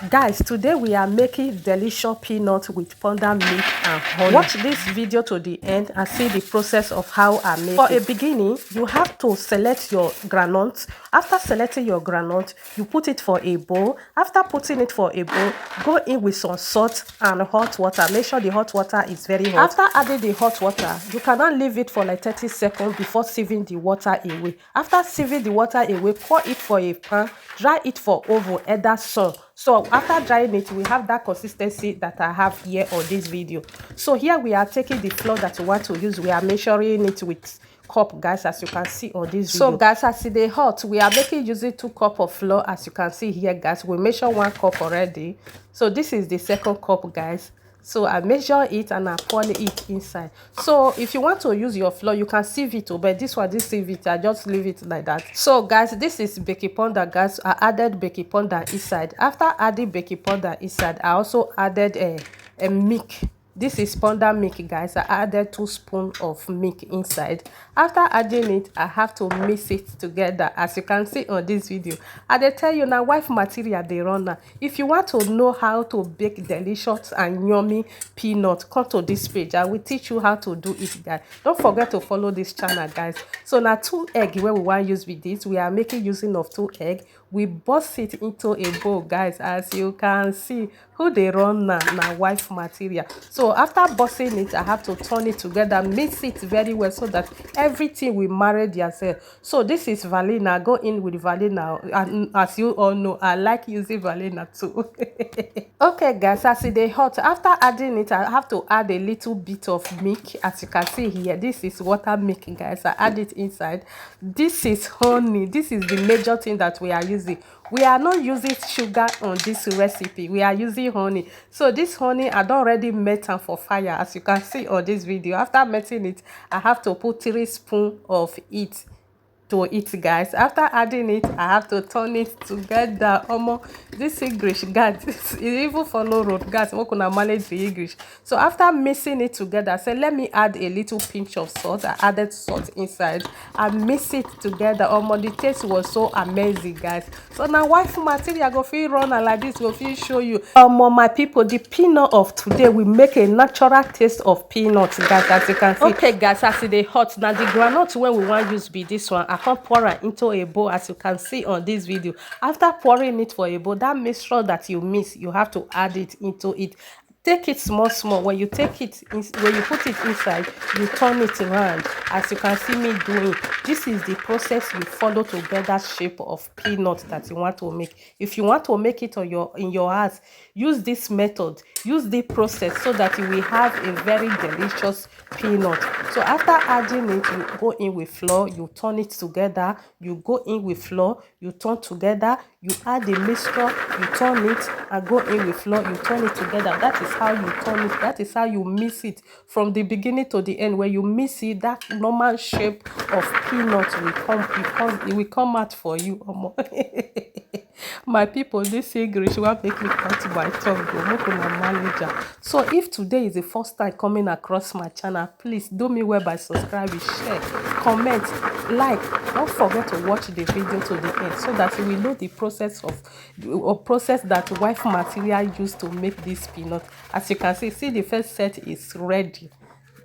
Guys, today we are making delicious peanuts with powdered milk and honey. Watch this video to the end and see the process of how I make it. For a beginning, you have to select your groundnut. After selecting your groundnut, you put it for a bowl. After putting it for a bowl, go in with some salt and hot water. Make sure the hot water is very hot. After adding the hot water, you cannot leave it for like 30 seconds before sieving the water away. After sieving the water away, pour it for a pan, dry it for oven, either sun. So after drying it, we have that consistency that I have here on this video. So here we are taking the flour that we want to use. We are measuring it with cup, guys, as you can see on this video. So guys, as it is hot, we are making using 2 cups of flour, as you can see here, guys. We measure 1 cup already. So this is the second cup, guys. So I measure it and I pour it inside. So if you want to use your flour, you can sieve it, but this one, this sieve it, I just leave it like that. So guys, this is baking powder, guys. I added baking powder inside. After adding baking powder inside, I also added a milk. This is powdered milk, guys. I added 2 spoons of milk inside. After adding it, I have to mix it together, as you can see on this video. And they tell you now, wife material they run now. If you want to know how to bake delicious and yummy peanuts, come to this page. I will teach you how to do it, guys. Don't forget to follow this channel, guys. So now 2 eggs where we want to use with this. We are making using of 2 eggs. We burst it into a bowl, guys. As you can see, who they run now wife material. So after busting it, I have to turn it together, mix it very well so that everything will marry yourself. So this is Vainilla. Go in with Vainilla, and as you all know, I like using Vainilla too. Okay, guys, as it is hot, after adding it, I have to add a little bit of milk. As you can see here, this is water milk, guys. I add it inside. This is honey. This is the major thing that we are using. We are not using sugar on this recipe. We are using honey. So this honey, I don't already melt am for fire, as you can see on this video. After melting it, I have to put 3 spoons of it to it, guys. After adding it, I have to turn it together. This English, guys, it even follow road, guys. We can manage the English. So after mixing it together, I said let me add a little pinch of salt. I added salt inside and mix it together. The taste was so amazing, guys. So now wife material go feel run like this, go feel show you. My people, the peanut of today will make a natural taste of peanuts, guys, as you can see. Okay, guys, as it is hot now, the groundnut when we want use be this one. I can pour it into a bowl, as you can see on this video. After pouring it for a bowl, that mixture that you mix, you have to add it into it. Take it small when you take it when you put it inside, you turn it around, as you can see me doing. This is the process you follow to get that shape of peanut that you want to make. If you want to make it in your house, use this method, use the process, so that you will have a very delicious peanut. So after adding it, you go in with flour, you turn it together. You go in with flour, you turn together, you add the mixture, you turn it, and go in with flour, you turn it together. That is how you turn it. That is how you mix it from the beginning to the end. When you mix it, that normal shape of peanut will come, because it will come out for you. My people, this English will make me cut my tongue. Manager. So if today is the first time coming across my channel, please do me well by subscribing, share, comment, like. Don't forget to watch the video to the end, so that you will know the process that wife material used to make this peanut. As you can see the first set is ready.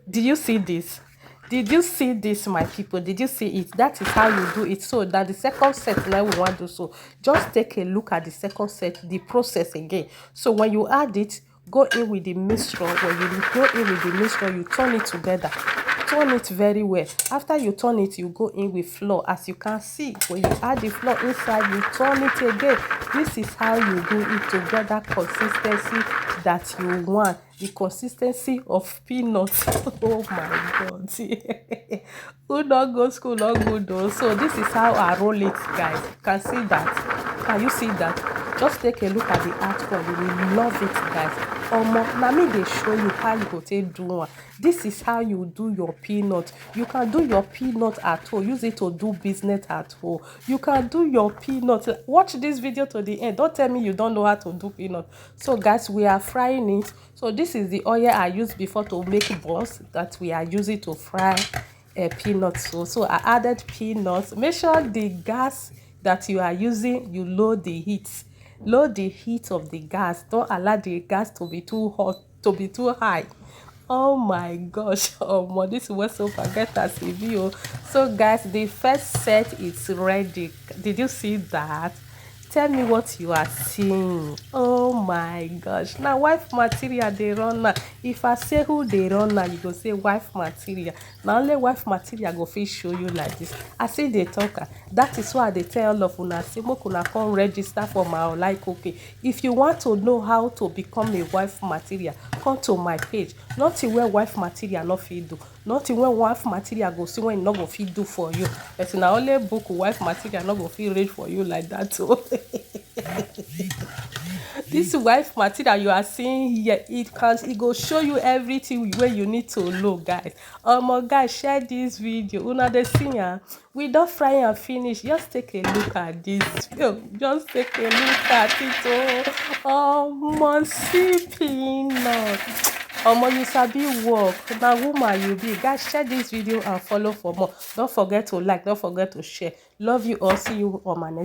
Did you see this? Did you see this, my people? Did you see it? That is how you do it. So that the second set now we want to do. So just take a look at the second set, the process again. So when you add it, go in with the mixture. When you go in with the mixture, you turn it together. Turn it very well. After you turn it, you go in with flour. As you can see, when you add the flour inside, you turn it again. This is how you do it to get that consistency that you want. The consistency of peanuts. Oh my god. Who don't go school not good though. So this is how I roll it, guys. You can see that. Can you see that? Just take a look at the artwork. You will love it, guys. Now me they show you how you go take do one. This is how you do your peanut. You can do your peanut at home. Use it to do business at home. You can do your peanut. Watch this video to the end. Don't tell me you don't know how to do peanut. So guys, we are frying it. So this is the oil I used before to make balls that we are using to fry peanuts. So I added peanuts. Make sure the gas that you are using, you load the heat. Lower the heat of the gas. Don't allow the gas to be too hot, to be too high. Oh my gosh, oh, this was so forget as a view. So guys, the first set is ready. Did you see that? Tell me what you are seeing. Oh my gosh. Now wife material they run now. If I say who they run now, you go say wife material. Now only wife material go fit show you like this. I see the talker. That is why they tell all of una say make una come register for my like okay. If you want to know how to become a wife material, come to my page. Nothing where wife material no fit do. Nothing where wife material go see when e no go fit do for you. But na only book wife material no go fit read for you like that too. This wife material you are seeing here, it go show you everything where you need to know, guys. Guys, share this video. Una dey see am. We don fry and finish. Just take a look at this. Just take a look at it. See peanut. You sabi work. Na woman you be. Guys, share this video and follow for more. Don't forget to like. Don't forget to share. Love you all. See you on my next.